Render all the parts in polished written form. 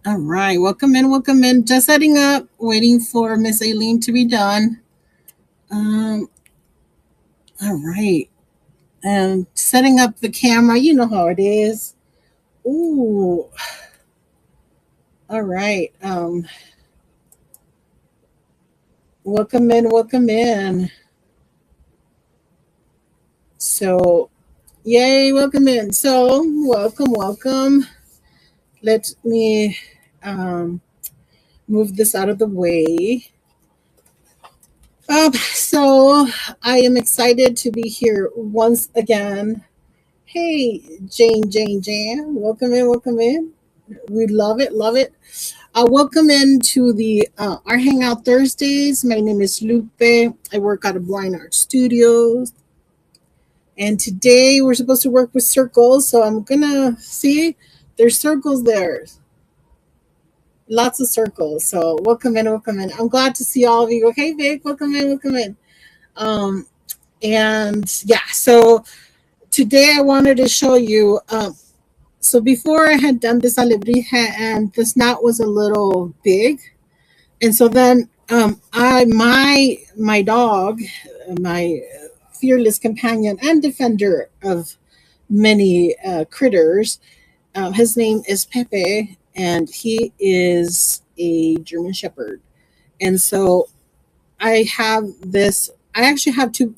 All right, welcome in, welcome in. Just setting up, waiting for Miss Aileen to be done. Um, all right, and setting up the camera. You know how it is. Ooh, all right. Welcome in, welcome in. So, yay, welcome in. So, welcome, welcome. Let me um, move this out of the way. So I am excited to be here once again. Hey, Jane, welcome in, welcome in. We love it, love it. Welcome in to the our Hangout Thursdays. My name is Lupe. I work out of Blind Art Studios, and today we're supposed to work with circles. So I'm gonna see there's circles there, lots of circles. So welcome in, welcome in. I'm glad to see all of you. Hey, Vic, welcome in, welcome in. Um, and yeah, so today I wanted to show you. So before I had done this alebrije and the snout was a little big, and so then my dog, my fearless companion and defender of many critters, his name is Pepe, and he is a German Shepherd, and so I have this. I actually have two.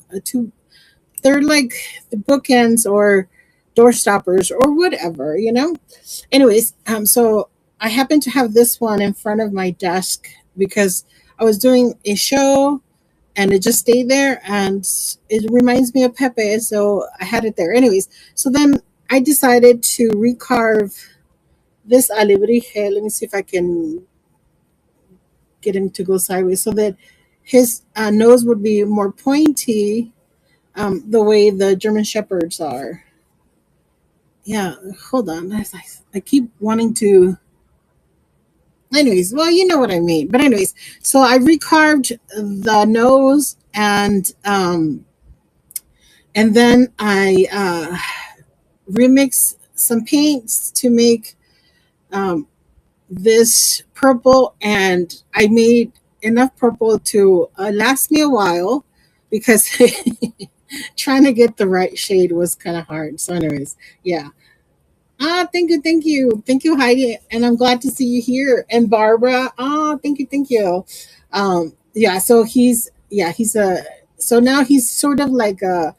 They're like the bookends or door stoppers or whatever, you know. Anyways, so I happen to have this one in front of my desk because I was doing a show and it just stayed there and it reminds me of Pepe, so I had it there. Anyways, so then I decided to recarve this alebrije. Let me see if I can get him to go sideways so that his nose would be more pointy, the way the German Shepherds are. Yeah, hold on. I keep wanting to. Anyways, well, you know what I mean. But anyways, so I recarved the nose and then I remixed some paints to make um, this purple, and I made enough purple to last me a while because trying to get the right shade was kind of hard. So, anyways, yeah. Thank you, Heidi, and I'm glad to see you here. And Barbara, thank you. Yeah, so he's a so now he's sort of like a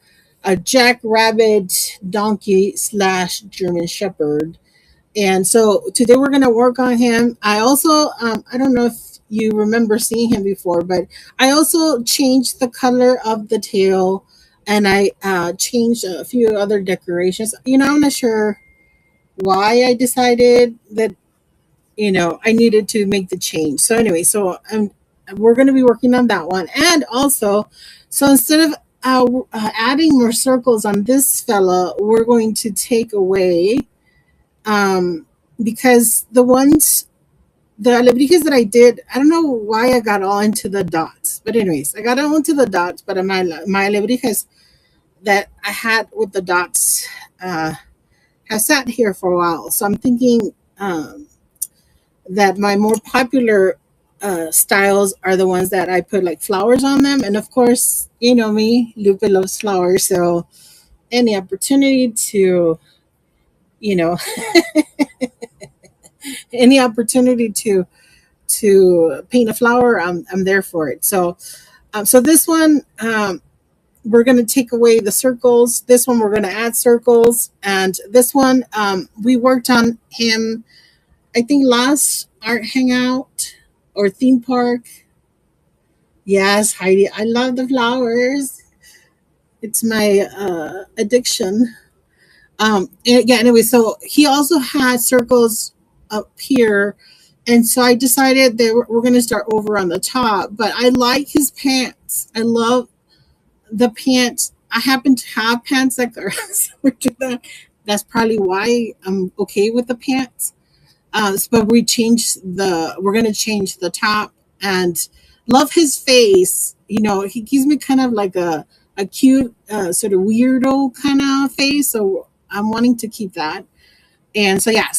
jackrabbit donkey slash German Shepherd, and so today we're gonna work on him. I also I don't know if you remember seeing him before, but I also changed the color of the tail, and I changed a few other decorations. I'm not sure why I decided that I needed to make the change. So anyway, we're going to be working on that one, and also, so instead of adding more circles on this fella, we're going to take away um, because the alebrijes that I did, I don't know why I got all into the dots, but anyways, I got all into the dots, but my alebrijes that I had with the dots. Have sat here for a while. So I'm thinking that my more popular styles are the ones that I put like flowers on them. And of course, you know me, Lupe loves flowers. So any opportunity to, you know, any opportunity to paint a flower, I'm there for it. So this one, we're going to take away the circles. This one, we're going to add circles. And this one, we worked on him I think last art hangout or theme park. Yes, Heidi, I love the flowers. It's my addiction. Yeah. Anyway, so he also had circles up here, and so I decided that we're going to start over on the top. But I like his pants. I love the pants. I happen to have pants that are similar to that. That's probably why I'm okay with the pants. But we're gonna change the top and love his face. He gives me kind of like a cute sort of weirdo kind of face. So I'm wanting to keep that. And so yeah,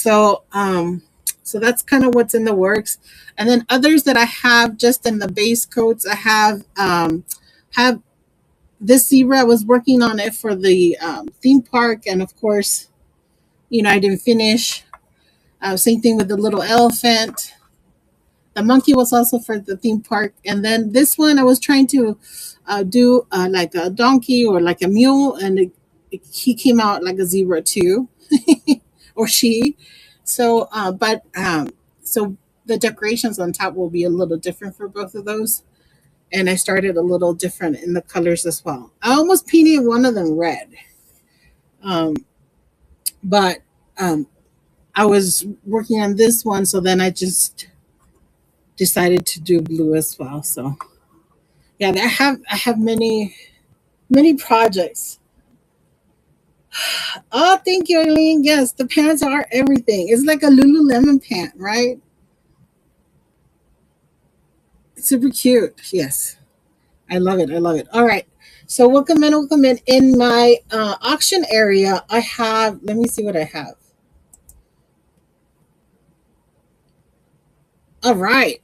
So that's kind of what's in the works. And then others that I have just in the base coats, I have this zebra. I was working on it for the theme park, and of course, I didn't finish. Same thing with the little elephant. The monkey was also for the theme park, and then this one I was trying to do like a donkey or like a mule, and he came out like a zebra too, or she. So, so the decorations on top will be a little different for both of those, and I started a little different in the colors as well. I almost painted one of them red, um, but I was working on this one, so then I just decided to do blue as well. So yeah, I have many projects. Oh, thank you, Eileen. Yes, the pants are everything. It's like a Lululemon pant, right? It's super cute. Yes, I love it. I love it. All right. So welcome in, welcome in. In my auction area, I have. Let me see what I have. All right.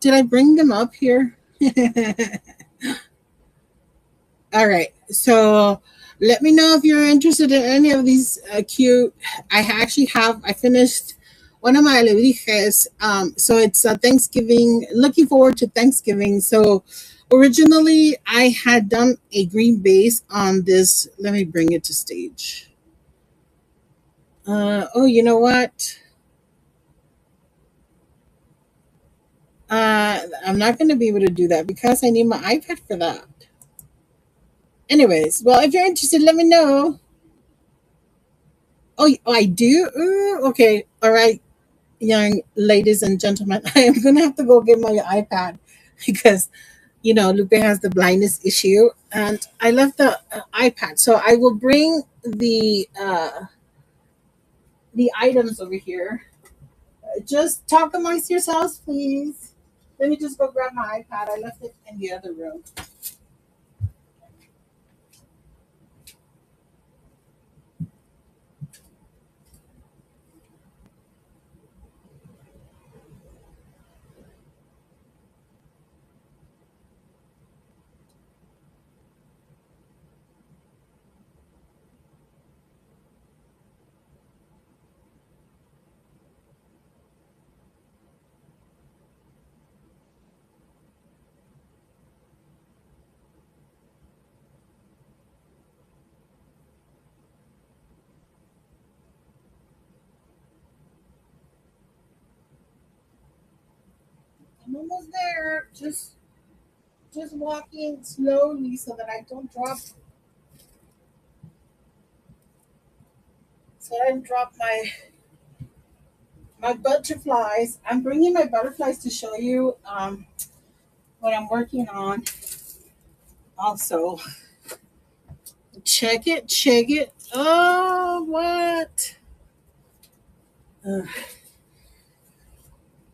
Did I bring them up here? All right. So let me know if you're interested in any of these cute. I finished one of my alebrijes. So it's Thanksgiving. Looking forward to Thanksgiving. So originally I had done a green base on this. Let me bring it to stage. Oh, you know what? I'm not going to be able to do that because I need my iPad for that. Anyways, well, if you're interested, let me know. Oh, I do? Ooh, okay. All right, young ladies and gentlemen. I am going to have to go get my iPad because, Lupe has the blindness issue and I left the iPad. So I will bring the items over here. Just talk amongst yourselves, please. Let me just go grab my iPad. I left it in the other room. I'm almost there. Just walking slowly so that I don't drop my butterflies. I'm bringing my butterflies to show you what I'm working on. Also, check it, check it. Oh, what? Uh,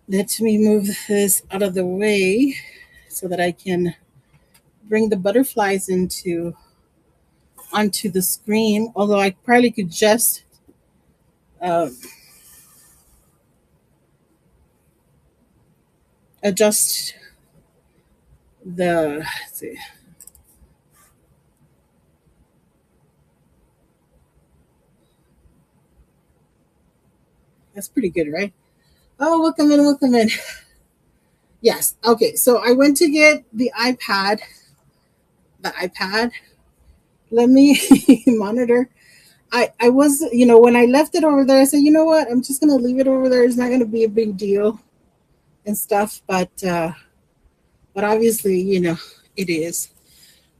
Let me move this out of the way so that I can bring the butterflies into onto the screen. Although I probably could just uh, adjust the. Let's see. That's pretty good, right? Oh, welcome in, welcome in. Yes. Okay. So I went to get the iPad. The iPad. Let me monitor. I was, when I left it over there, I said, you know what? I'm just gonna leave it over there. It's not gonna be a big deal and stuff. But obviously, it is.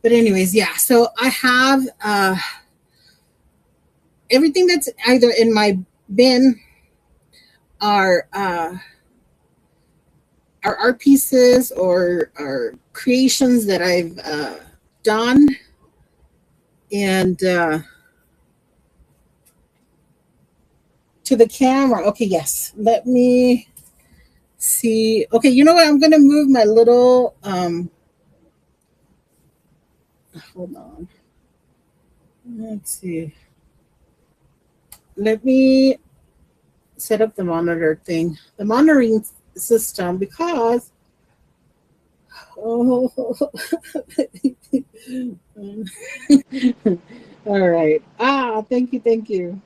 But anyways, yeah. So I have everything that's either in my bin are art pieces or are creations that I've done and to the camera. Okay, yes. Let me see. Okay, you know what? I'm gonna move my little hold on. Let's see. Let me set up the monitor thing, the monitoring system, because oh, all right. Thank you, thank you.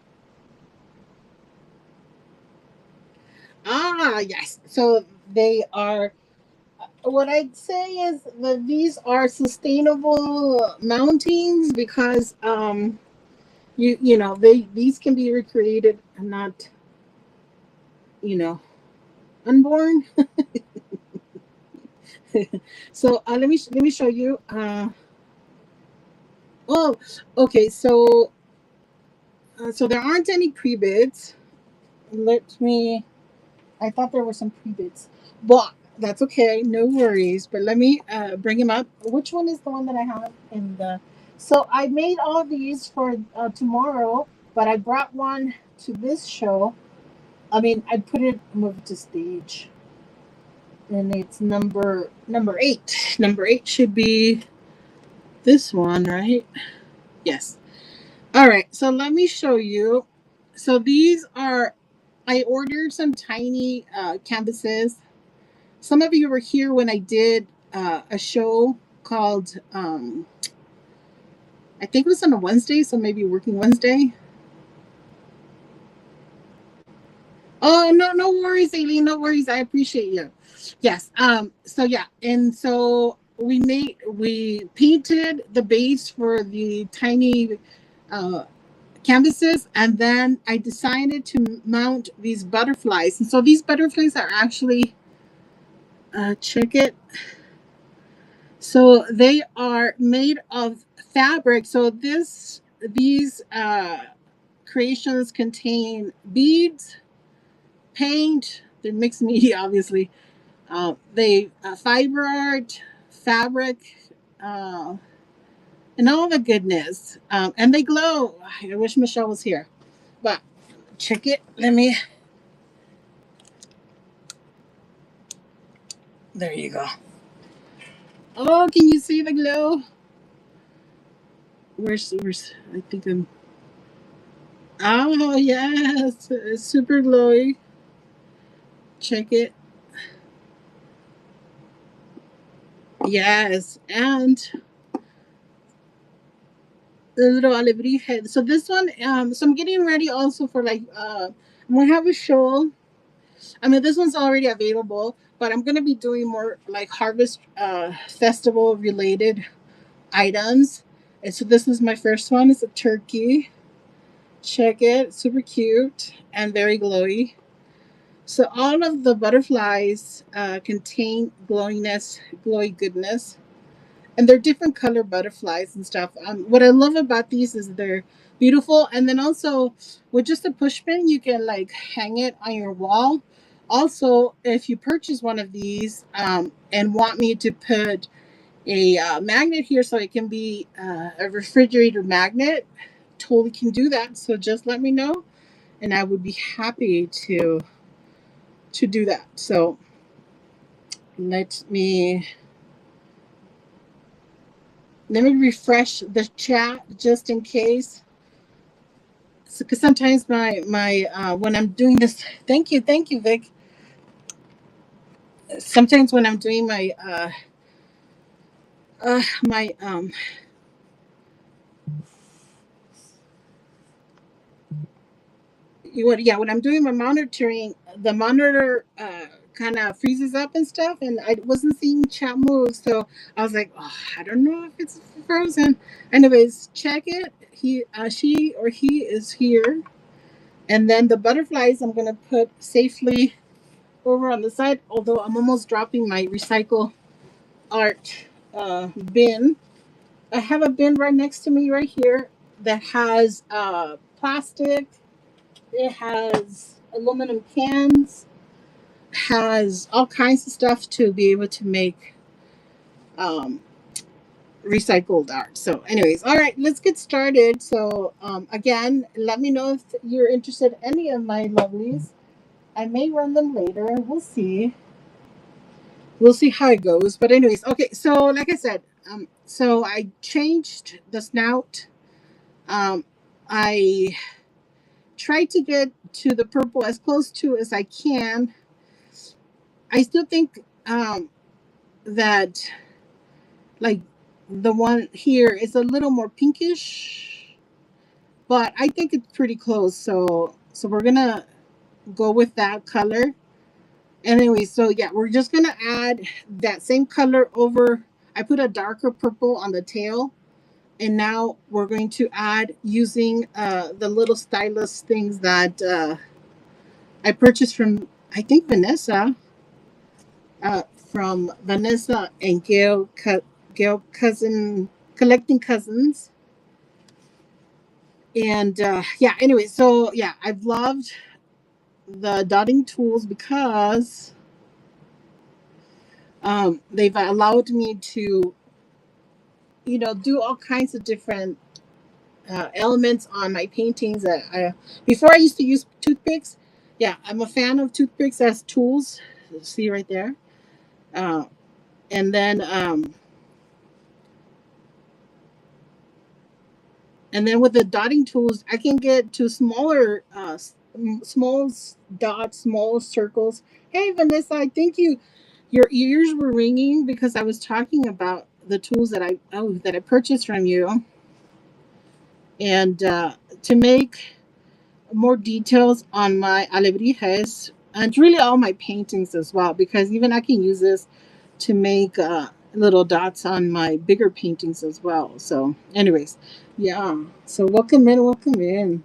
Yes. So they are. What I'd say is that these are sustainable mountings because you know they these can be recreated and not you know unborn. So let me show you. Oh, okay. So there aren't any pre-bids. Let me. I thought there were some pre-bids, but that's okay. No worries. But let me bring him up. Which one is the one that I have in the? So I made all these for tomorrow, but I brought one to this show. I mean, I put it move it to stage, and it's number eight. Number eight should be this one, right? Yes. All right, so let me show you. So these are, I ordered some tiny canvases. Some of you were here when I did a show called, I think it was on a Wednesday, so maybe Working Wednesday. Oh, no, no worries, Aileen, no worries. I appreciate you. Yes. So yeah, and so we painted the base for the tiny uh, canvases, and then I decided to mount these butterflies. And so these butterflies are actually check it. So they are made of fabric. So these creations contain beads, paint, they're mixed media, obviously. They fiber art, fabric, uh, and all the goodness. And they glow. I wish Michelle was here, but check it. Let me. There you go. Oh, can you see the glow? Where's I think I'm. Oh yes, it's super glowy. Check it. Yes, and the little alebrije. So this one, so I'm getting ready also for like, I'm gonna have a show. I mean, this one's already available, but I'm gonna be doing more like harvest festival related items. And so this is my first one. It's a turkey. Check it, super cute and very glowy. So all of the butterflies contain glowiness, glowy goodness, and they're different color butterflies and stuff. What I love about these is they're beautiful, and then also with just a push pin, you can like hang it on your wall. Also, if you purchase one of these and want me to put a magnet here so it can be a refrigerator magnet, totally can do that. So just let me know, and I would be happy to do that. So let me refresh the chat just in case, because sometimes my when I'm doing this, thank you, Vic. Sometimes when I'm doing my when I'm doing my monitoring, the monitor kind of freezes up and stuff, and I wasn't seeing chat move, so I was like, oh, I don't know if it's frozen. Anyways, check it. She or he is here, and then the butterflies I'm gonna put safely over on the side. Although I'm almost dropping my recycle art bin. I have a bin right next to me right here that has plastic. It has aluminum cans, has all kinds of stuff to be able to make um, recycled art. So, anyways, all right, let's get started. So, again, let me know if you're interested in any of my lovelies. I may run them later. We'll see. We'll see how it goes. But, anyways, okay. So, like I said, so I changed the snout. Um, I try to get to the purple as close to as I can. I still think that like the one here is a little more pinkish, but I think it's pretty close. So we're gonna go with that color. Anyway, so yeah, we're just gonna add that same color over. I put a darker purple on the tail, and now we're going to add using the little stylus things that I purchased from, I think, from Vanessa and Gail cousin collecting cousins. And yeah, anyway, so yeah, I've loved the dotting tools because they've allowed me to, do all kinds of different elements on my paintings. That before I used to use toothpicks. Yeah, I'm a fan of toothpicks as tools. See right there. Uh, and then with the dotting tools, I can get to smaller, small dots, small circles. Hey, Vanessa, I think your ears were ringing because I was talking about the tools that I purchased from you, and to make more details on my alebrijes and really all my paintings as well, because even I can use this to make little dots on my bigger paintings as well. So, anyways, yeah. So welcome in, welcome in.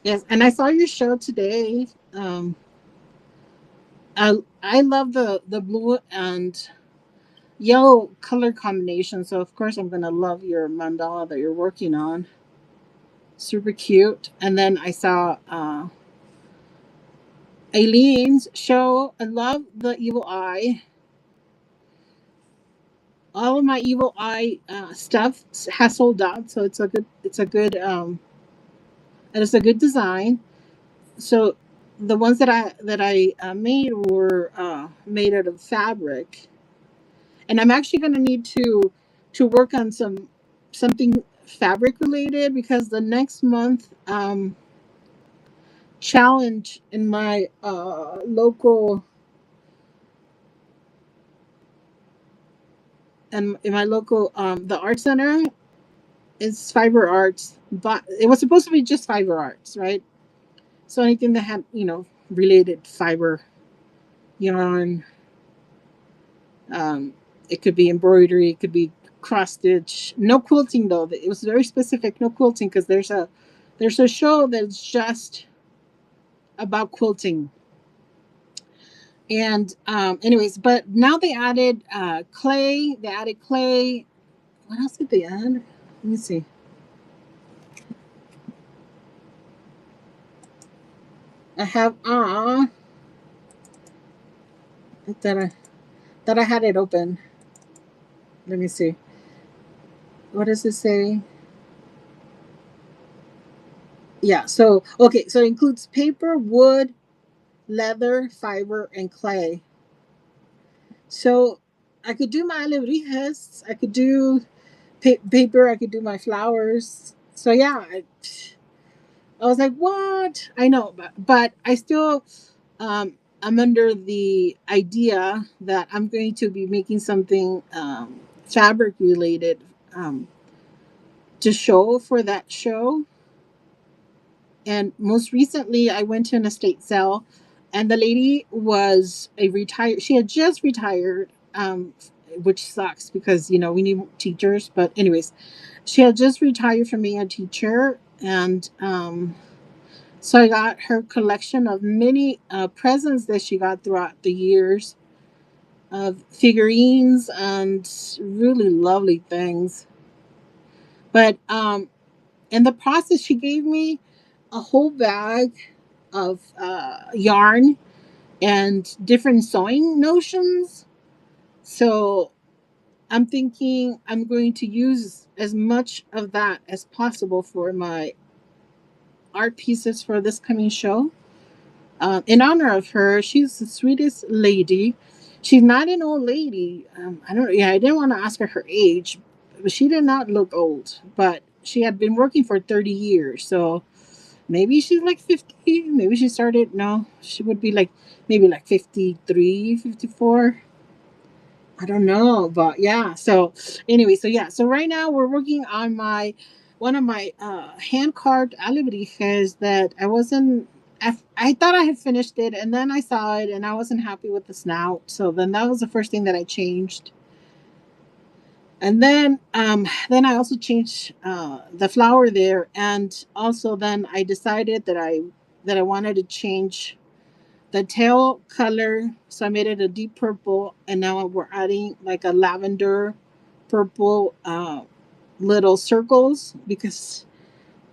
Yes, and I saw your show today. Um, I love the blue and yellow color combination. So of course I'm gonna love your mandala that you're working on. Super cute. And then I saw Aileen's show. I love the evil eye. All of my evil eye stuff has sold out, so it's a good design. So the ones that I made were made out of fabric, and I'm actually going to need to work on something fabric related, because the next month challenge in my local the art center is fiber arts, but it was supposed to be just fiber arts, right? So anything that had related fiber, yarn, um, it could be embroidery, it could be cross stitch. No quilting though. It was very specific. No quilting, because there's a show that's just about quilting. And anyways, but now they added clay. They added clay. What else did they add? Let me see. I have that I had it open. Let me see. What does it say? Yeah. So okay. So it includes paper, wood, leather, fiber, and clay. So I could do my alebrijes. I could do paper. I could do my flowers. So yeah, I was like, what? I know, but I still I'm under the idea that I'm going to be making something fabric related to show for that show. And most recently, I went to an estate sale, and the lady was a retired. She had just retired, which sucks because we need teachers. But anyways, she had just retired from being a teacher, and so I got her collection of many presents that she got throughout the years of figurines and really lovely things. But in the process, she gave me a whole bag of yarn and different sewing notions. So I'm thinking I'm going to use as much of that as possible for my art pieces for this coming show. In honor of her, she's the sweetest lady. She's not an old lady. I don't. Yeah, I didn't want to ask her age, but she did not look old. But she had been working for 30 years, so Maybe she's like 50. Maybe she started, no, she would be like maybe like 53, 54. I don't know, but yeah. So anyway, so yeah, so right now we're working on my one of my hand carved alebrijes that I wasn't. I thought I had finished it, and then I saw it, and I wasn't happy with the snout. So then that was the first thing that I changed, and then I also changed the flower there, and also then I decided that I wanted to change the tail color, so I made it a deep purple, and now we're adding like a lavender purple little circles because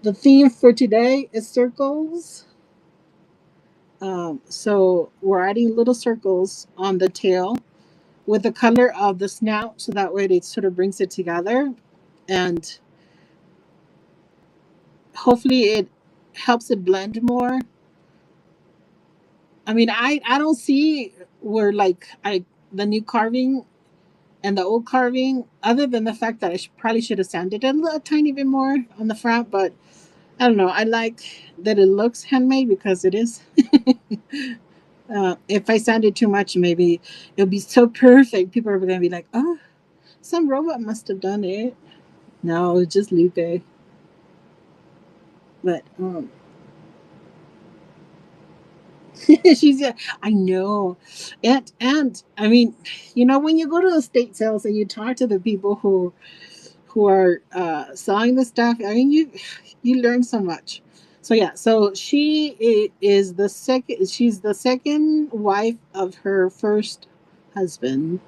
the theme for today is circles. So we're adding little circles on the tail with the color of the snout, so that way it sort of brings it together, and hopefully it helps it blend more. I mean, I don't see where like I the new carving and the old carving, other than the fact that probably should have sanded it a tiny bit more on the front, but I don't know. I like that it looks handmade because it is. If I sand it too much, maybe it'll be so perfect. People are going to be like, oh, some robot must have done it. No, it's just Lupe. But she's, yeah, I know. And I mean, when you go to the state sales and you talk to the people who are selling the stuff. I mean, you learn so much. So yeah, so is the second. She's the second wife of her first husband.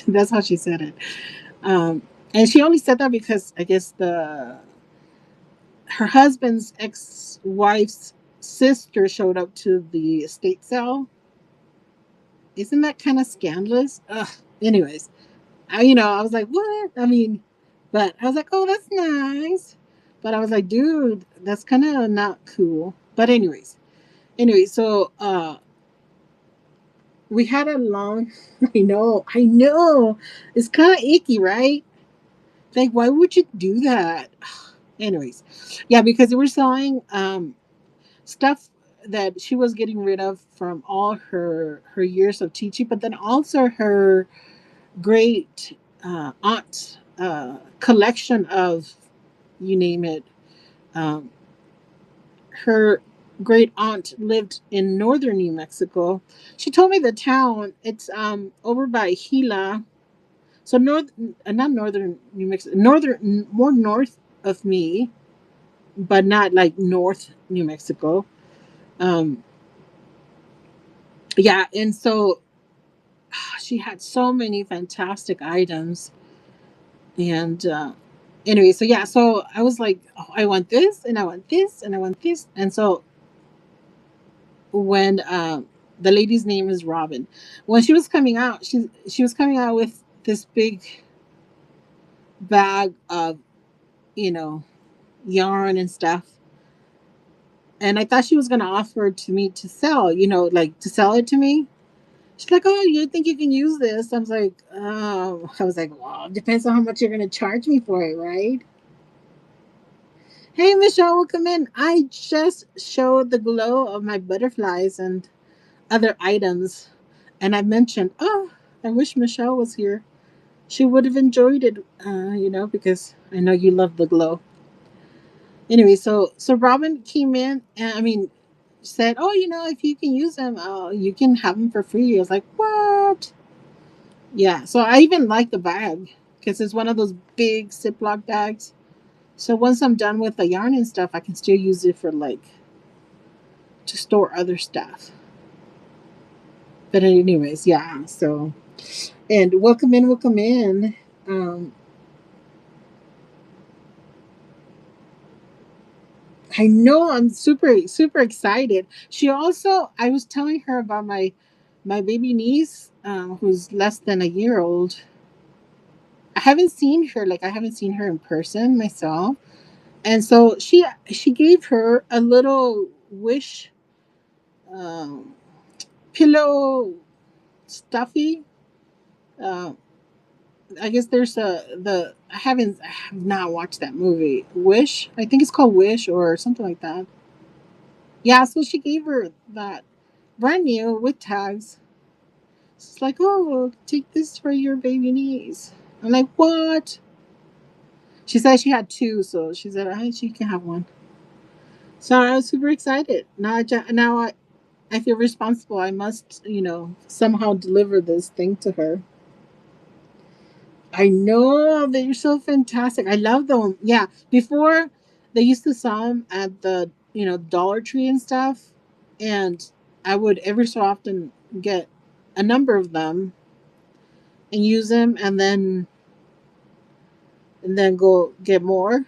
That's how she said it. And she only said that because I guess the her husband's ex-wife's sister showed up to the estate sale. Isn't that kind of scandalous? Ugh. Anyways, I was like, what? I mean, but I was like, oh, that's nice. But I was like, dude, that's kind of not cool. But anyway, so we had a long. I know, it's kind of icky, right? Like, why would you do that? Anyways, yeah, because we're selling stuff that she was getting rid of from all her years of teaching, but then also her great aunt collection of, you name it. Um, her great aunt lived in northern New Mexico. She told me the town. It's over by Gila, so not northern New Mexico, more north of me, but not like North New Mexico. Um, yeah, and so she had so many fantastic items, and anyway, so yeah, so I was like, oh, I want this, and I want this, and I want this, and so when the lady's name is Robin, when she was coming out, she was coming out with this big bag of you know yarn and stuff, and I thought she was gonna offer it to me to sell, like to sell it to me. She's like, oh, you think you can use this? I was like, well, it depends on how much you're gonna charge me for it, right? Hey, Michelle, welcome in. I just showed the glow of my butterflies and other items, and I mentioned, oh, I wish Michelle was here. She would have enjoyed it, because I know you love the glow. Anyway, so Robin came in, and I mean, said, oh, if you can use them, you can have them for free. I was like, what? Yeah. So I even like the bag because it's one of those big Ziploc bags. So once I'm done with the yarn and stuff, I can still use it for like to store other stuff. But anyways, yeah. So and welcome in, welcome in. Um, I know I'm super excited. She also, I was telling her about my baby niece, who's less than a year old. I haven't seen her in person myself, and so she gave her a little wish um, pillow stuffy. Uh, I guess there's I have not watched that movie. Wish, I think it's called Wish or something like that. Yeah, so she gave her that brand new with tags. She's like, oh, take this for your baby niece. I'm like, what? She said she had two, so she said, hey, she can have one. So I was super excited. Now I feel responsible. I must, somehow deliver this thing to her. I know they're so fantastic. I love them. Yeah, before they used to sell them at the Dollar Tree and stuff, and I would every so often get a number of them and use them, and then go get more.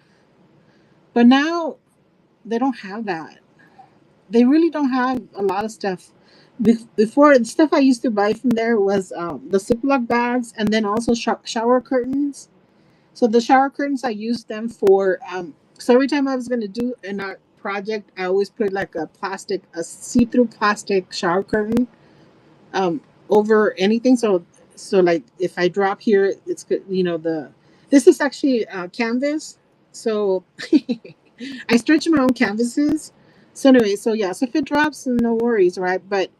But now they don't have that. They really don't have a lot of stuff. Before, the stuff I used to buy from there was the Ziploc bags, and then also shower curtains. So the shower curtains, I used them for. So every time I was going to do an art project, I always put like a see-through plastic shower curtain um, over anything. So like if I drop here, it's good. This is actually canvas. So I stretch my own canvases. So anyway, so yeah, so if it drops, no worries, right? But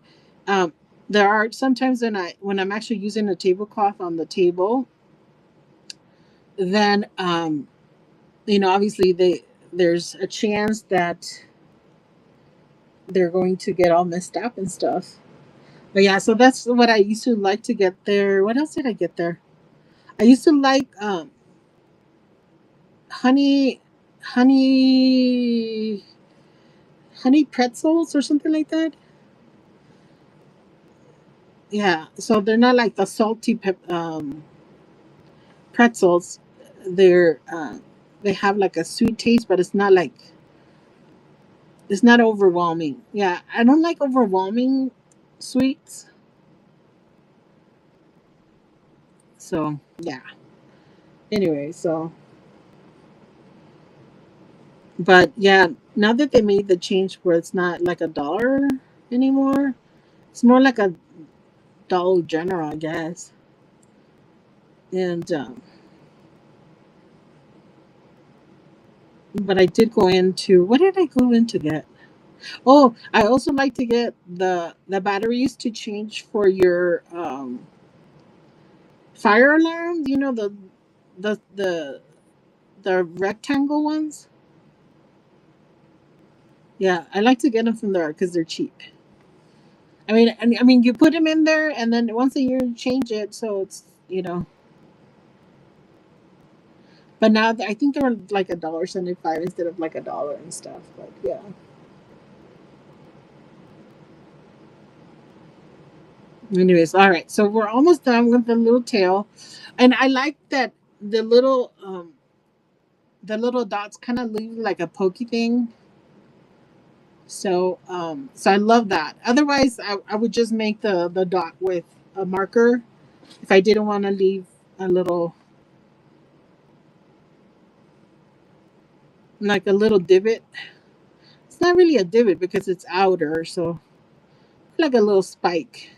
um, there are sometimes when I'm actually using a tablecloth on the table, then obviously there's a chance that they're going to get all messed up and stuff. But yeah, so that's what I used to like to get there. What else did I get there? I used to like honey honey honey pretzels or something like that. Yeah, so they're not like the salty pretzels. They're they have like a sweet taste, but it's not overwhelming. Yeah, I don't like overwhelming sweets. So yeah. Anyway, so but yeah, now that they made the change where it's not like a dollar anymore, it's more like a Dollar General, I guess. And but I did go into what did I go in to get? Oh, I also like to get the batteries to change for your fire alarms. The the the rectangle ones. Yeah, I like to get them from there because they're cheap. I mean, you put them in there, and then once a year you change it, so it's But now I think they're like $1.75 instead of like a dollar and stuff. But yeah. Anyways, all right. So we're almost done with the little tail, and I like that the little um the little dots kind of leave like a pokey thing. So I love that. Otherwise, I would just make the dot with a marker if I didn't want to leave a little like a little divot. It's not really a divot because it's outer, so like a little spike.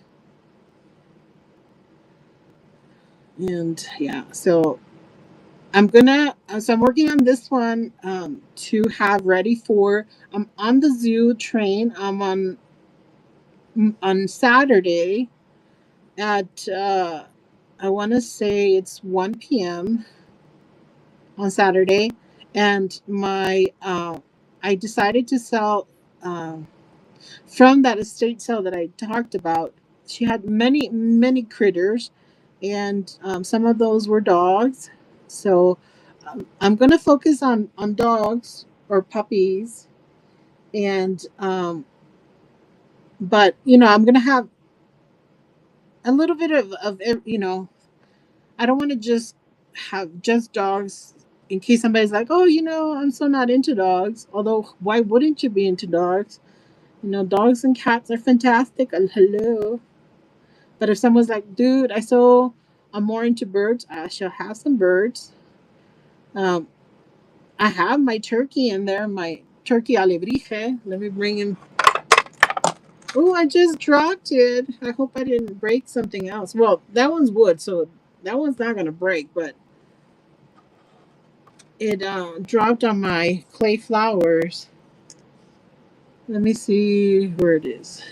And yeah, so I'm working on this one to have ready for. I'm on the zoo train. I'm on Saturday at I want to say it's 1 p.m. on Saturday, and my I decided to sell from that estate sale that I talked about. She had many critters, and some of those were dogs. So I'm going to focus on dogs or puppies, and but I'm going to have a little bit of. I don't want to just have just dogs in case somebody's like, oh, I'm so not into dogs. Although, why wouldn't you be into dogs? Dogs and cats are fantastic. Hello. But if someone's like, dude, I'm more into birds, I shall have some birds. Um, I have my turkey in there, my turkey alebrije. Let me bring in. Oh, I just dropped it. I hope I didn't break something else. Well, that one's wood, so that one's not going to break, but it dropped on my clay flowers. Let me see where it is.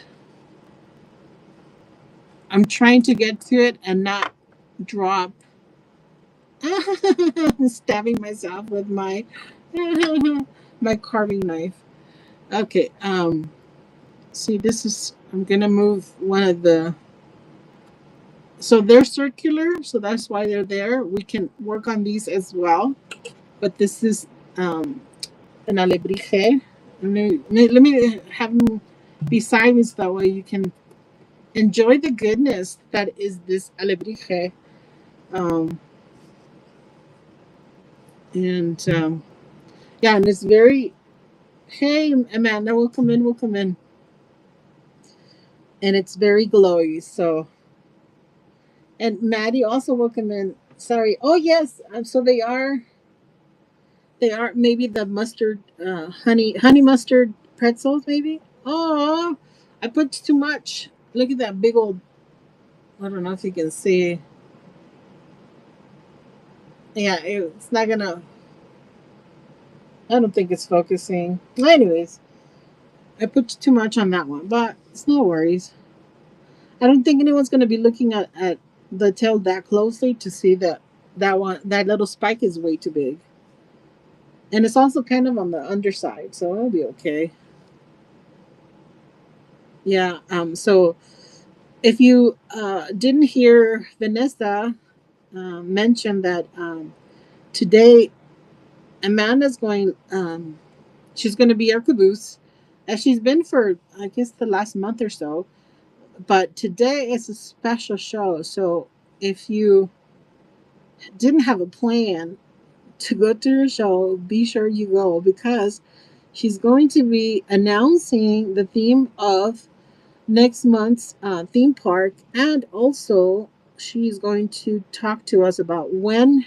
I'm trying to get to it and not drop. Stabbing myself with my my carving knife. Okay. See, this is. I'm gonna move one of the. So they're circular, so that's why they're there. We can work on these as well. But this is um, an alebrije. Let me have them be sideways, that way you can enjoy the goodness that is this alebrije. Um, and yeah, and it's very. Hey, Amanda, welcome in, welcome in. And it's very glowy. So, and Maddie also welcome in. Sorry. Oh yes. So they are. They are maybe the mustard, honey mustard pretzels. Maybe. Oh, I put too much. Look at that big old. I don't know if you can see. Yeah, it's not gonna. I don't think it's focusing. Anyways, I put too much on that one, but it's no worries. I don't think anyone's gonna be looking at the tail that closely to see that that little spike is way too big. And it's also kind of on the underside, so it'll be okay. Yeah. So if you didn't hear Vanessa mention that today Amanda's going, she's going to be our caboose, as she's been for I guess the last month or so. But today is a special show, so if you didn't have a plan to go to her show, be sure you go, because she's going to be announcing the theme of next month's theme park, and also she's going to talk to us about when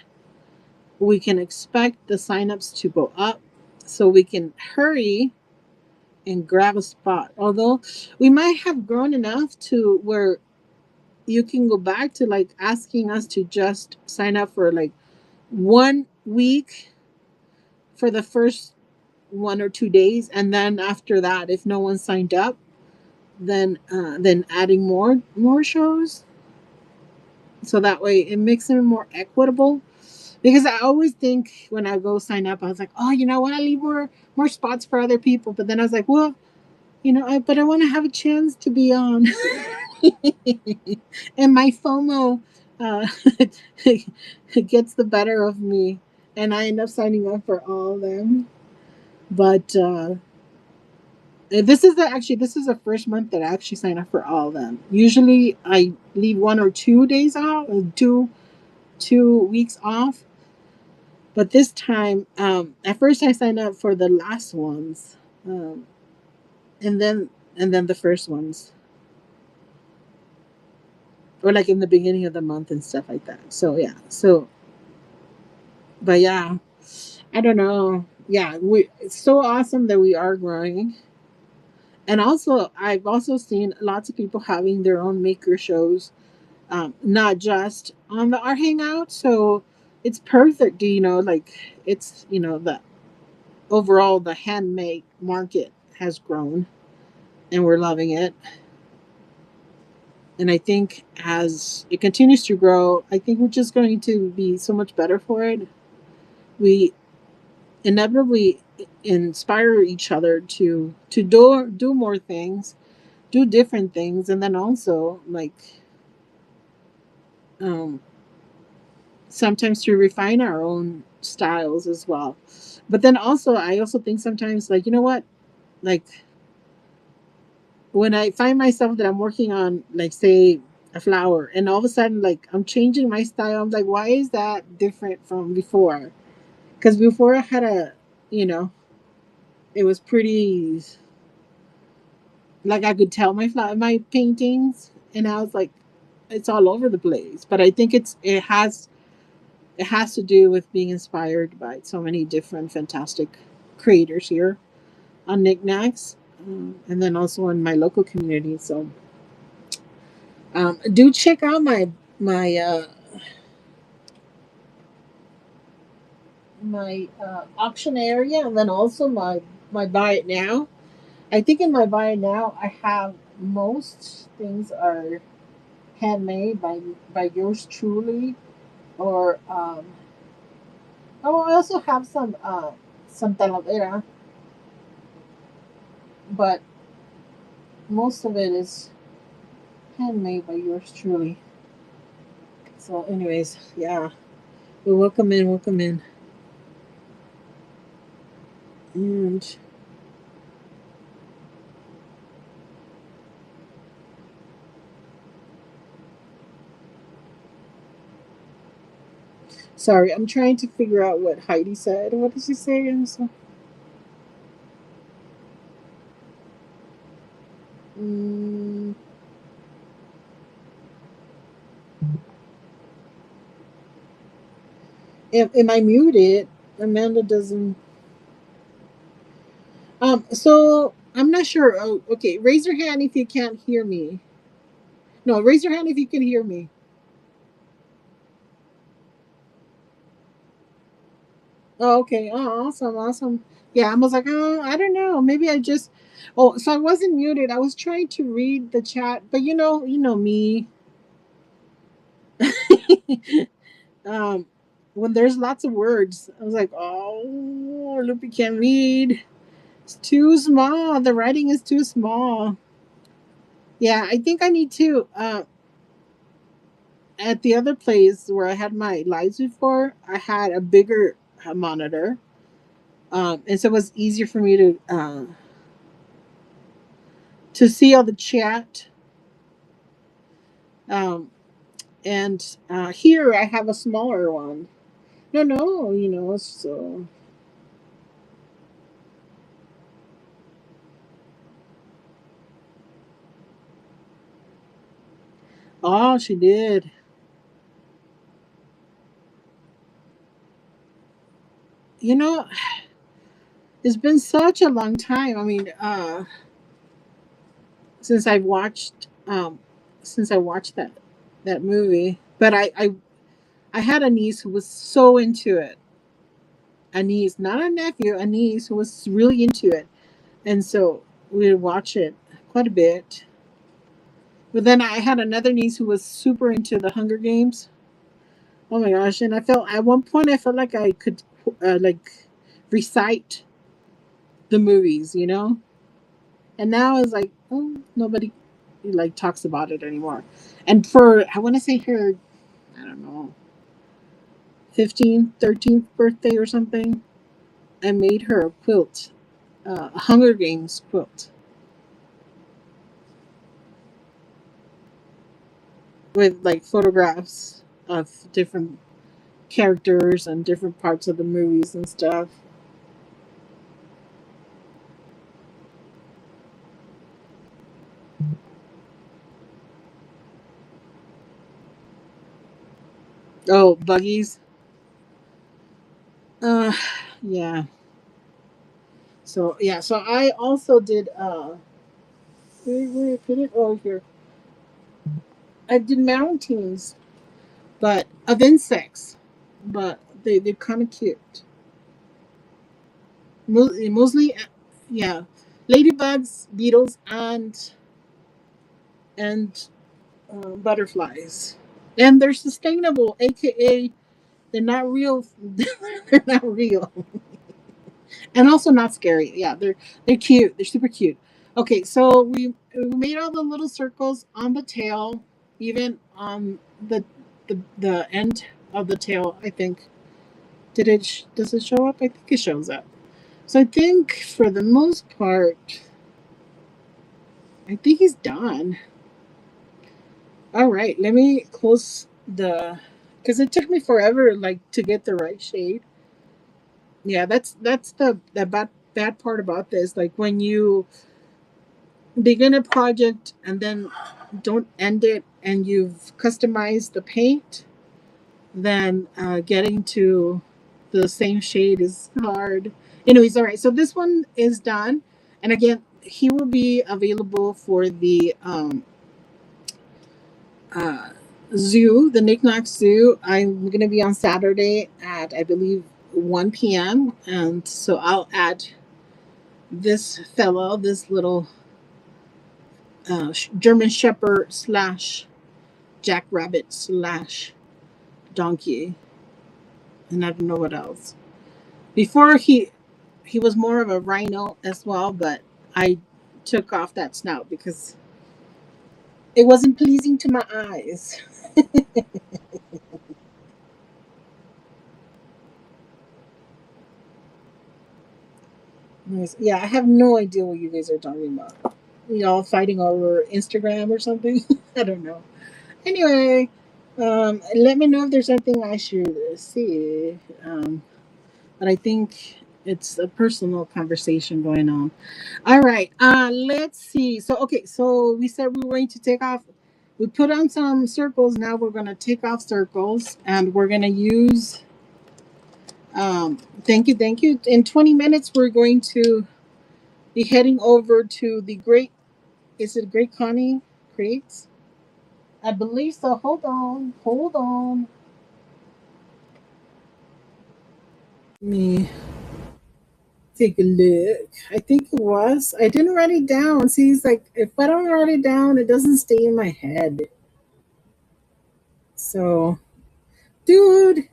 we can expect the signups to go up so we can hurry and grab a spot. Although we might have grown enough to where you can go back to like asking us to just sign up for like 1 week for the first 1 or 2 days, and then after that, if no one signed up, then adding more shows, so that way it makes it more equitable. Because I always think when I go sign up, I was like, oh, I want to leave more spots for other people. But then I was like, well, but I want to have a chance to be on. And my FOMO uh, gets the better of me, and I end up signing up for all of them. But this is the first month that I actually sign up for all of them. Usually I leave 1 or 2 days out, or two weeks off. But this time, at first I signed up for the last ones, um, and then the first ones, or like in the beginning of the month and stuff like that. So yeah, but yeah, I don't know. Yeah, it's so awesome that we are growing. And also, I've also seen lots of people having their own maker shows, not just on the Art Hangout. So it's perfect. Like it's the overall the handmade market has grown, and we're loving it. And I think as it continues to grow, I think we're just going to be so much better for it. We inevitably inspire each other to do more things, do different things, and then also like um, sometimes to refine our own styles as well. But then also, I also think sometimes, like, what, like when I find myself that I'm working on, like, say, a flower, and all of a sudden, like, I'm changing my style. I'm like, why is that different from before? Because before I had you know, it was pretty, like, I could tell my paintings, and I was like, it's all over the place. But I think it has to do with being inspired by so many different fantastic creators here on Knickknacks, and then also in my local community. So do check out my auction area, and then also my buy it now. I think in my bio now I have most things are handmade by yours truly, or oh, I also have some talavera, but most of it is handmade by yours truly. So, anyways, yeah, well, welcome in, welcome in, and sorry, I'm trying to figure out what Heidi said. What did she say again? So, mm, am I muted? Amanda doesn't. So I'm not sure. Oh, okay. Raise your hand if you can't hear me. No, raise your hand if you can hear me. Oh, okay. Oh, awesome, awesome. Yeah, I was like, oh, I don't know. Maybe I just. Oh, so I wasn't muted. I was trying to read the chat, but you know me. um, when there's lots of words, I was like, oh, Lupe can't read. It's too small. The writing is too small. Yeah, I think I need to. At the other place where I had my lives before, I had a bigger monitor, and so it was easier for me to see all the chat. Um, and here I have a smaller one. No, no, so. Oh, she did. You know, it's been such a long time. I mean, since I've watched, since I watched that movie. But I had a niece who was so into it. A niece, not a nephew, a niece who was really into it, and so we would watch it quite a bit. But then I had another niece who was super into the Hunger Games. Oh my gosh! And I felt at one point I felt like I could like recite the movies, And now it's like, oh, nobody like talks about it anymore. And for I want to say her, I don't know, 15th, 13th birthday or something, I made her a quilt, a Hunger Games quilt with like photographs of different characters and different parts of the movies and stuff. Oh, buggies. Uh, yeah. So yeah. So I also did. Where put it? Oh, here. I did mountains, but of insects. But they're kind of cute. Mostly, yeah, ladybugs, beetles, and butterflies. And they're sustainable, aka they're not real. They're not real, and also not scary. Yeah, they're cute. They're super cute. Okay, so we made all the little circles on the tail, even on the end of the tail. I think does it show up? I think it shows up. So I think for the most part, I think he's done. All right, let me close the because it took me forever like to get the right shade. Yeah, that's the bad part about this. Like when you begin a project and then don't end it, and you've customized the paint, then getting to the same shade is hard. Anyways, all right. So this one is done, and again, he will be available for the uh, zoo, the Knickknack Zoo. I'm going to be on Saturday at, I believe, 1 p.m. And so I'll add this fellow, this little German Shepherd slash Jackrabbit slash donkey, and I don't know what else. Before he was more of a rhino as well, but I took off that snout because it wasn't pleasing to my eyes. Yeah, I have no idea what you guys are talking about. Y'all fighting over Instagram or something? I don't know. Anyway, let me know if there's something I should see. But I think it's a personal conversation going on. All right. Let's see. So okay, so we said we were going to take off. We put on some circles. Now we're going to take off circles, and we're going to use. Thank you, thank you. In 20 minutes, we're going to be heading over to the Great. Is it Great Connie Crates? I believe so. Hold on, hold on. Let me take a look. I think it was. I didn't write it down. See, it's like if I don't write it down, it doesn't stay in my head. So, dude,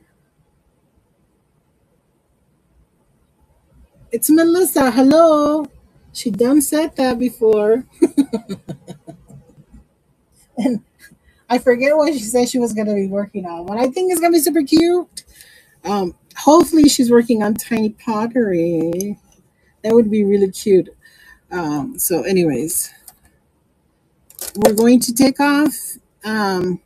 it's Melissa. Hello. She done said that before. And I forget what she said she was going to be working on. What I think is going to be super cute. Hopefully, she's working on tiny pottery. That would be really cute. So, anyways, we're going to take off the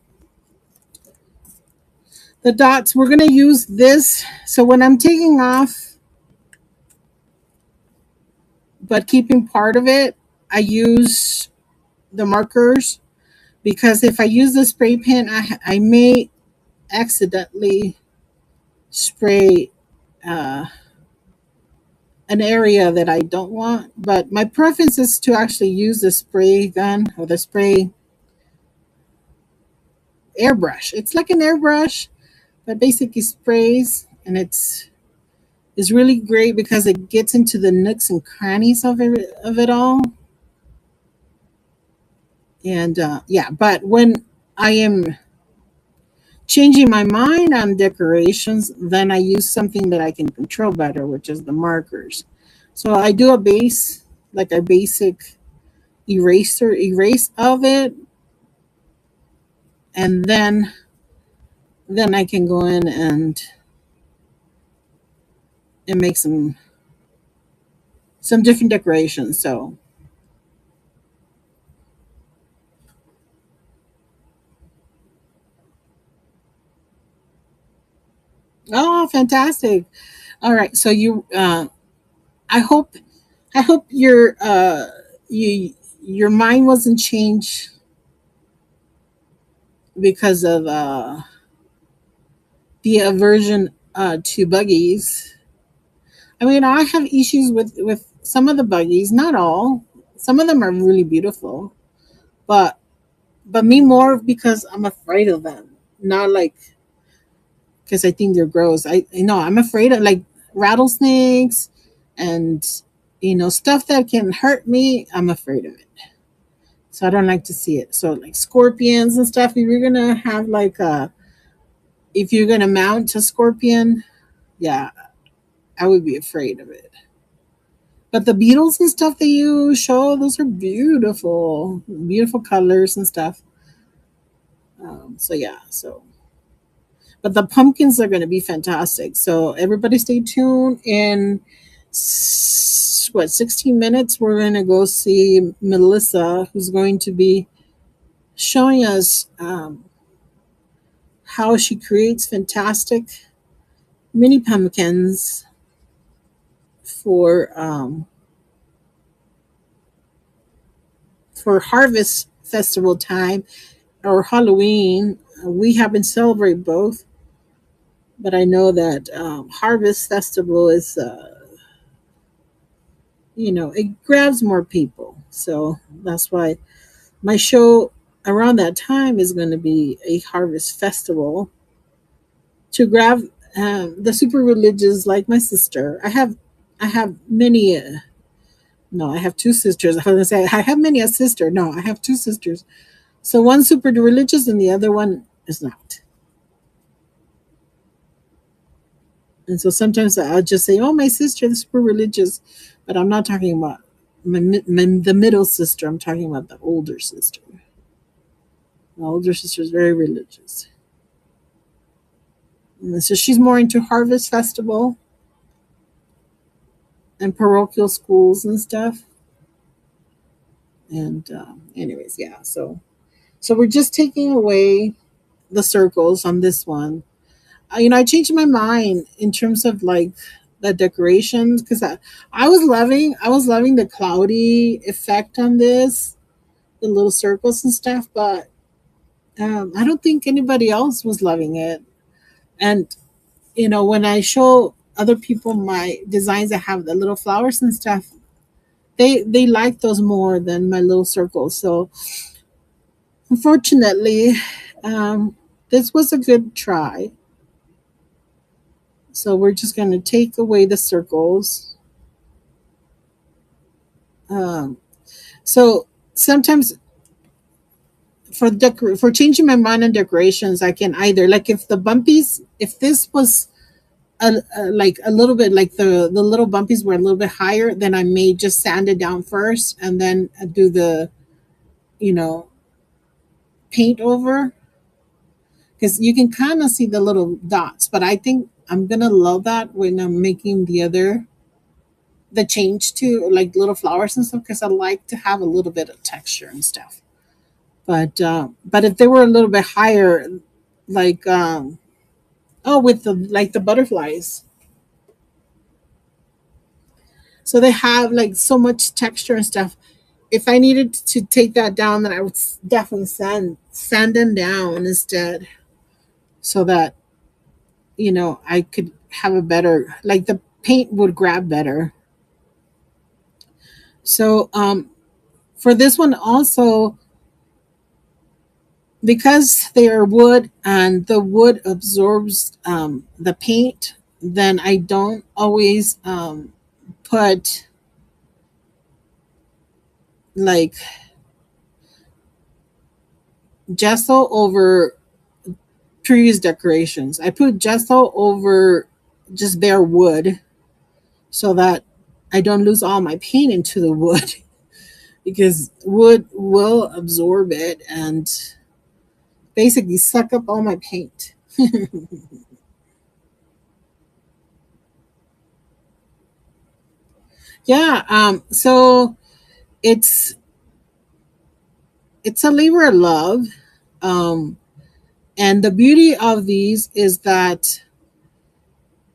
dots. We're going to use this. So, when I'm taking off, but keeping part of it, I use the markers because if I use the spray pen, I may accidentally spray uh, an area that I don't want. But my preference is to actually use the spray gun or the spray airbrush. It's like an airbrush, but basically sprays, and it's really great because it gets into the nooks and crannies of it all. And yeah, but when I am changing my mind on decorations, then I use something that I can control better, which is the markers. So I do a base, like a basic erase of it, and then I can go in and make some different decorations. So oh, fantastic! All right, so I hope I hope your mind wasn't changed because of the aversion to buggies. I mean, I have issues with some of the buggies, not all. Some of them are really beautiful, but me more because I'm afraid of them, not like because I think they're gross. I know I'm afraid of like rattlesnakes and stuff that can hurt me. I'm afraid of it, so I don't like to see it. So like scorpions and stuff. If you're gonna have like a if you're gonna mount a scorpion, yeah, I would be afraid of it. But the beetles and stuff that you show, those are beautiful, beautiful colors and stuff. So yeah, so but the pumpkins are going to be fantastic. So everybody, stay tuned. In what 16 minutes, we're going to go see Melissa, who's going to be showing us how she creates fantastic mini pumpkins for harvest festival time or Halloween. We happen to celebrate both, but I know that Harvest Festival is, it grabs more people. So that's why my show around that time is going to be a Harvest Festival to grab the super religious like my sister. I have many. No, I have two sisters. I was gonna say I have many a sister. No, I have two sisters. So one's super religious and the other one is not. And so sometimes I'll just say, "Oh, my sister is super religious," but I'm not talking about the middle sister. I'm talking about the older sister. The older sister is very religious, and so she's more into Harvest Festival and parochial schools and stuff. And anyways, yeah. So we're just taking away the circles on this one. I changed my mind in terms of like the decorations because I was loving the cloudy effect on this, the little circles and stuff, but I don't think anybody else was loving it. And when I show other people my designs that have the little flowers and stuff, they like those more than my little circles. So unfortunately, um, this was a good try. So we're just going to take away the circles. Um, so sometimes for changing my mind on decorations, I can either like if this was like a little bit like the little bumpies were a little bit higher, then I may just sand it down first and then do the you know paint over because you can kind of see the little dots. But I think I'm gonna love that when I'm making the change to like little flowers and stuff because I like to have a little bit of texture and stuff. But if they were a little bit higher, like with the butterflies, so they have like so much texture and stuff. If I needed to take that down, then I would definitely sand them down instead, so that I could have a better like the paint would grab better. So for this one also, because they are wood and the wood absorbs the paint, then I don't always put like gesso over previous decorations. I put gesso over just bare wood so that I don't lose all my paint into the wood because wood will absorb it and basically suck up all my paint. Yeah, so it's it's a labor of love. Um, and the beauty of these is that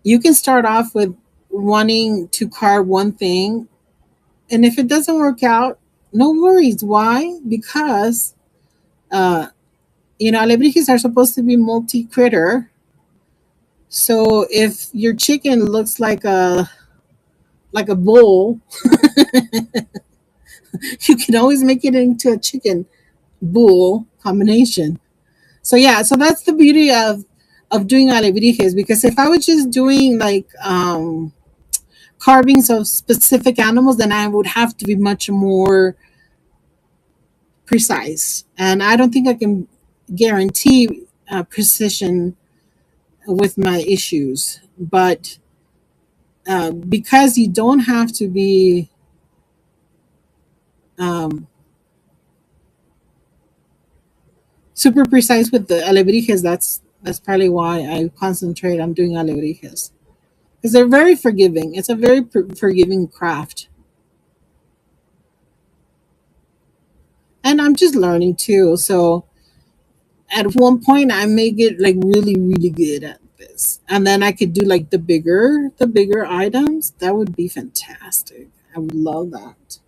you can start off with wanting to carve one thing, and if it doesn't work out, no worries. Why? Because uh, alebrijes are supposed to be multi critter. So if your chicken looks like a bowl, you can always make it into a chicken bowl combination. So yeah, so that's the beauty of doing alebrijes because if I was just doing like carvings of specific animals, then I would have to be much more precise, and I don't think I can guarantee precision with my issues. But because you don't have to be um, super precise with the alebrijes, that's probably why I concentrate on doing alebrijes because they're very forgiving. It's a very forgiving craft, and I'm just learning too. So at one point, I may get like really, really good at this, and then I could do like the bigger items. That would be fantastic. I would love that.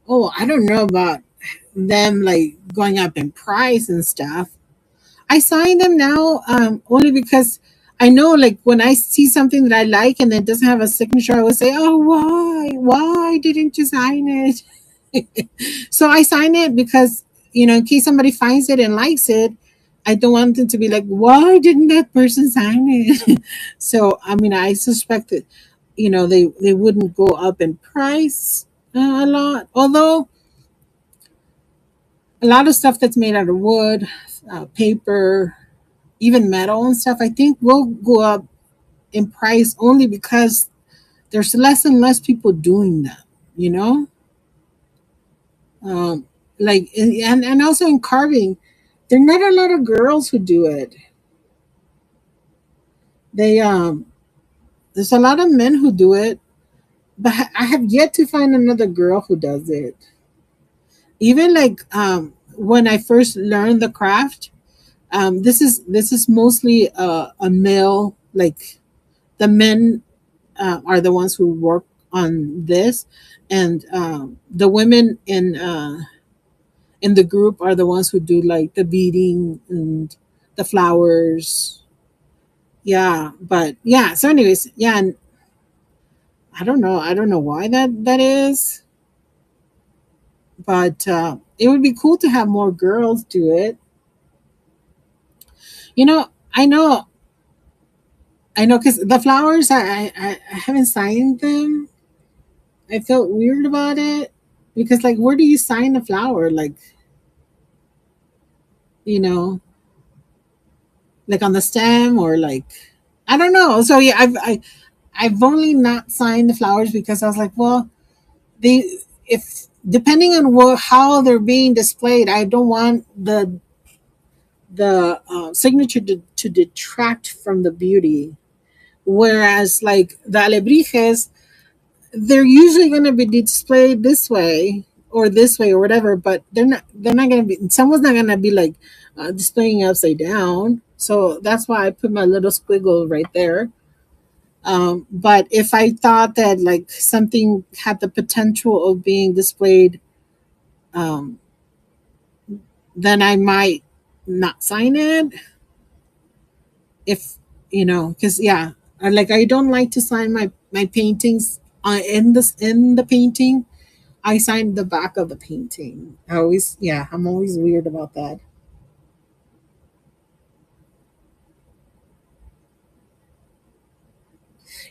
Oh, I don't know about them like going up in price and stuff. I sign them now only because I know like when I see something that I like and it doesn't have a signature, I would say, "Oh, why? Why didn't you sign it?" So I sign it because in case somebody finds it and likes it, I don't want them to be like, why didn't that person sign it? So, I mean, I suspect that, they wouldn't go up in price a lot. Although a lot of stuff that's made out of wood, paper, even metal and stuff, I think will go up in price only because there's less and less people doing that, you know? Um, like, and also in carving, there are not a lot of girls who do it. They, there's a lot of men who do it, but I have yet to find another girl who does it. Even like, when I first learned the craft, this is mostly a male, like the men are the ones who work on this, and the women in the group are the ones who do like the beading and the flowers. Yeah, but yeah. So, anyways, yeah, and I don't know why that is, but it would be cool to have more girls do it. You know, I know, because the flowers, I haven't signed them. I felt weird about it because, like, where do you sign a flower? Like, you know, like on the stem, or like, I don't know. So yeah, I've only not signed the flowers because I was like, well, they if depending on how they're being displayed, I don't want the signature to detract from the beauty. Whereas like the alebrijes, they're usually going to be displayed this way or this way or whatever, but they're not going to be, someone's not going to be like displaying upside down. So that's why I put my little squiggle right there. But if I thought that like something had the potential of being displayed, um, then I might not sign it. If because yeah, like I don't like to sign my paintings in the painting. I signed the back of the painting. I'm always weird about that.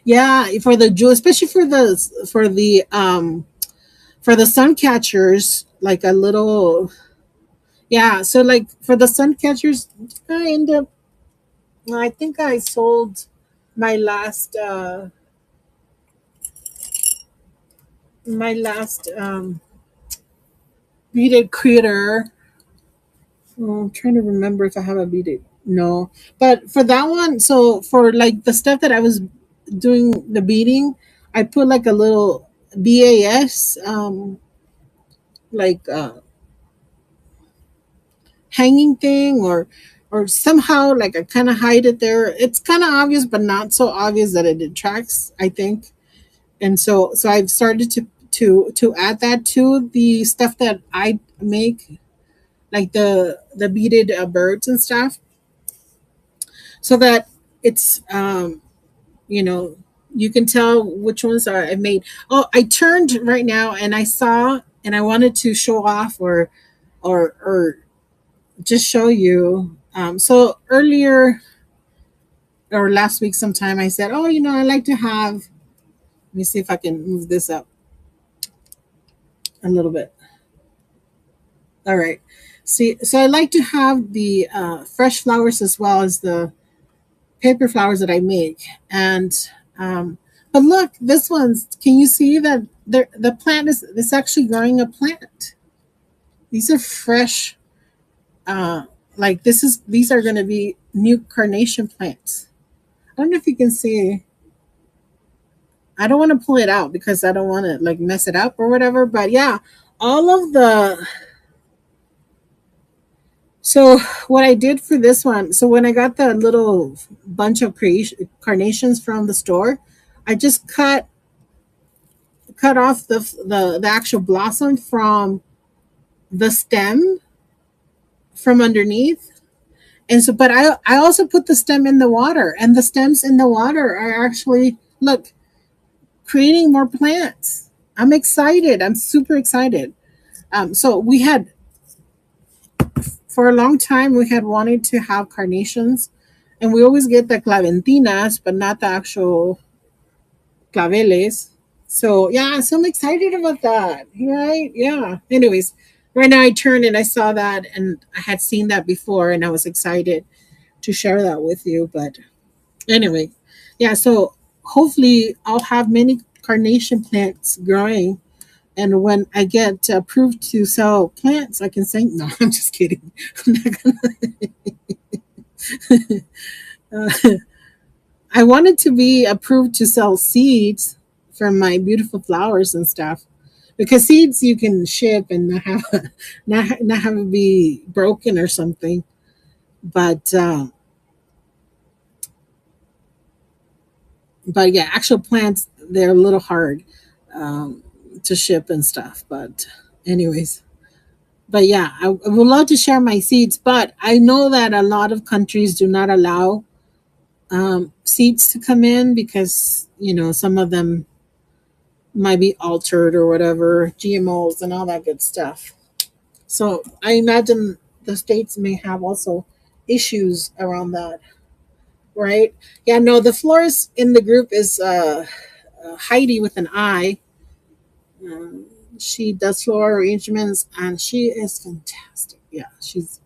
Yeah, for the jewel, especially for the sun catchers, like a little. Yeah, so like for the sun catchers, I end up. I think I sold my last beaded critter. Oh, I'm trying to remember if I have a beaded. No, but for that one, so for like the stuff that I was doing the beading, I put like a little BAS, like hanging thing, or somehow like I kind of hide it there. It's kind of obvious, but not so obvious that it detracts, I think. And so I've started to add that to the stuff that I make, like the beaded birds and stuff, so that it's you know you can tell which ones are I made. Oh, I turned right now and I saw, and I wanted to show off, or just show you. So earlier, or last week sometime, I said, oh, I like to have. Let me see if I can move this up a little bit. All right. See, so I like to have the fresh flowers as well as the paper flowers that I make. And but look, this one's. Can you see that the plant is actually growing a plant? These are fresh. Uh, like these are going to be new carnation plants. I don't know if you can see. I don't want to pull it out because I don't want to like mess it up or whatever. But yeah, all of the. So what I did for this one, so when I got the little bunch of carnations from the store, I just cut off the actual blossom from the stem from underneath. And so, but I also put the stem in the water, and the stems in the water are actually, look, creating more plants. I'm excited. I'm super excited. So we had for a long time we had wanted to have carnations, and we always get the claventinas, but not the actual claveles. So yeah, so I'm excited about that. Right? Yeah. Anyways, right now I turned and I saw that, and I had seen that before, and I was excited to share that with you. But anyway, yeah. So hopefully I'll have many carnation plants growing, and when I get approved to sell plants, I can say no. I'm just kidding. I'm not gonna. I wanted to be approved to sell seeds from my beautiful flowers and stuff, because seeds you can ship and not have not have it be broken or something. But yeah, actual plants, they're a little hard um, to ship and stuff. But anyways, but yeah, I would love to share my seeds, but I know that a lot of countries do not allow seeds to come in because some of them might be altered or whatever, GMOs and all that good stuff. So I imagine the states may have also issues around that, right? Yeah, no, the florist in the group is Heidi with an I. Um, she does floral arrangements and she is fantastic. Yeah, she's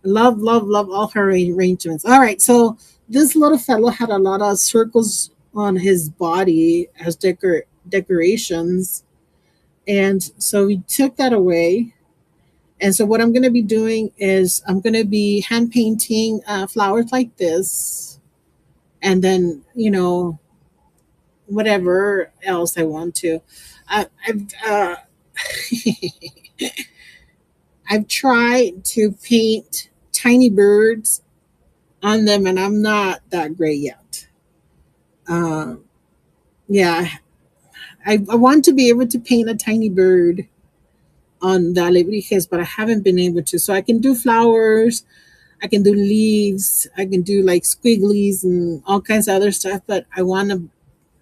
love, love, love all her arrangements. All right, so this little fellow had a lot of circles on his body as decorations, and so we took that away. And so what I'm going to be doing is I'm going to be hand painting flowers like this, and then whatever else I want to. I've I've tried to paint tiny birds on them, and I'm not that great yet. Um, yeah, I want to be able to paint a tiny bird on the alebrijes, but I haven't been able to. So I can do flowers, I can do leaves, I can do like squigglies and all kinds of other stuff, but I want to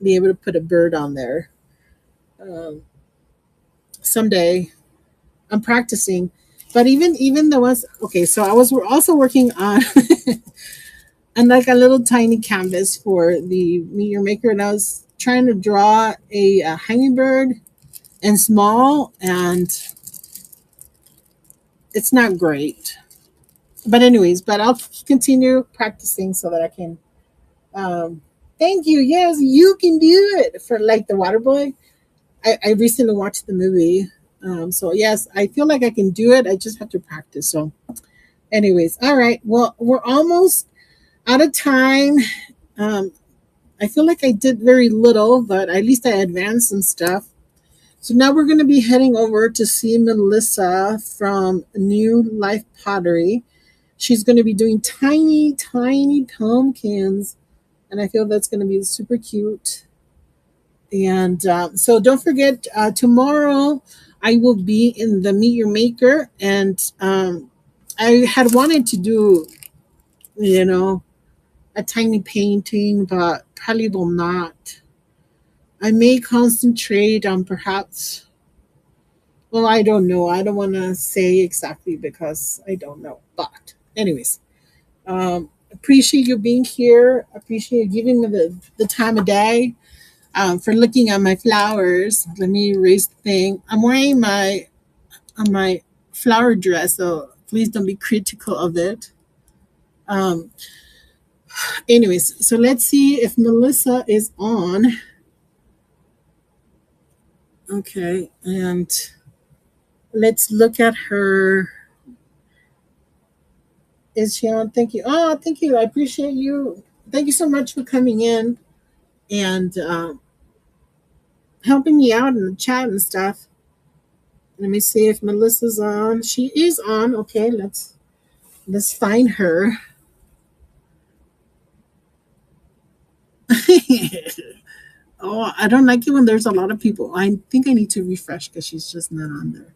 be able to put a bird on there someday. I'm practicing, but even the ones. Okay, so I was also working on and like a little tiny canvas for the meteor maker, and I was trying to draw a hummingbird and small, and it's not great. But anyways, but I'll continue practicing so that I can. Um, Thank you. Yes, you can do it for like the Water Boy. I recently watched the movie. So yes, I feel like I can do it. I just have to practice. So, anyways, all right. Well, we're almost out of time. Um, I feel like I did very little, but at least I advanced some stuff. So now we're going to be heading over to see Melissa from New Life Pottery. She's going to be doing tiny, tiny pumpkins, and I feel that's going to be super cute. And so don't forget, tomorrow I will be in the Meet Your Maker, and I had wanted to do, you know, a tiny painting, but probably will not. I may concentrate on perhaps, well, I don't know. I don't want to say exactly because I don't know. But, anyways, appreciate you being here. Appreciate you giving me the time of day. For looking at my flowers. Let me erase the thing. I'm wearing my flower dress, so please don't be critical of it. Um, Anyways, so let's see if Melissa is on. Okay, and let's look at her. Is she on? Thank you. Oh, thank you. I appreciate you. Thank you so much for coming in and helping me out in the chat and stuff. Let me see if Melissa's on. She is on. Okay, let's find her. Oh, I don't like it when there's a lot of people. I think I need to refresh because she's just not on there.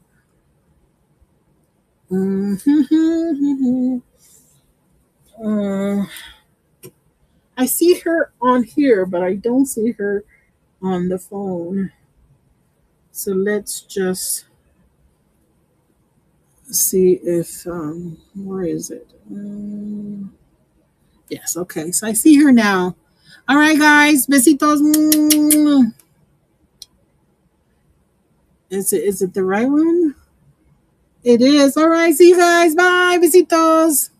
Uh, I see her on here, but I don't see her on the phone. So let's just see if where is it? Yes, okay. So I see her now. All right, guys. Besitos. Is it the right one? It is. All right. See you guys. Bye. Besitos.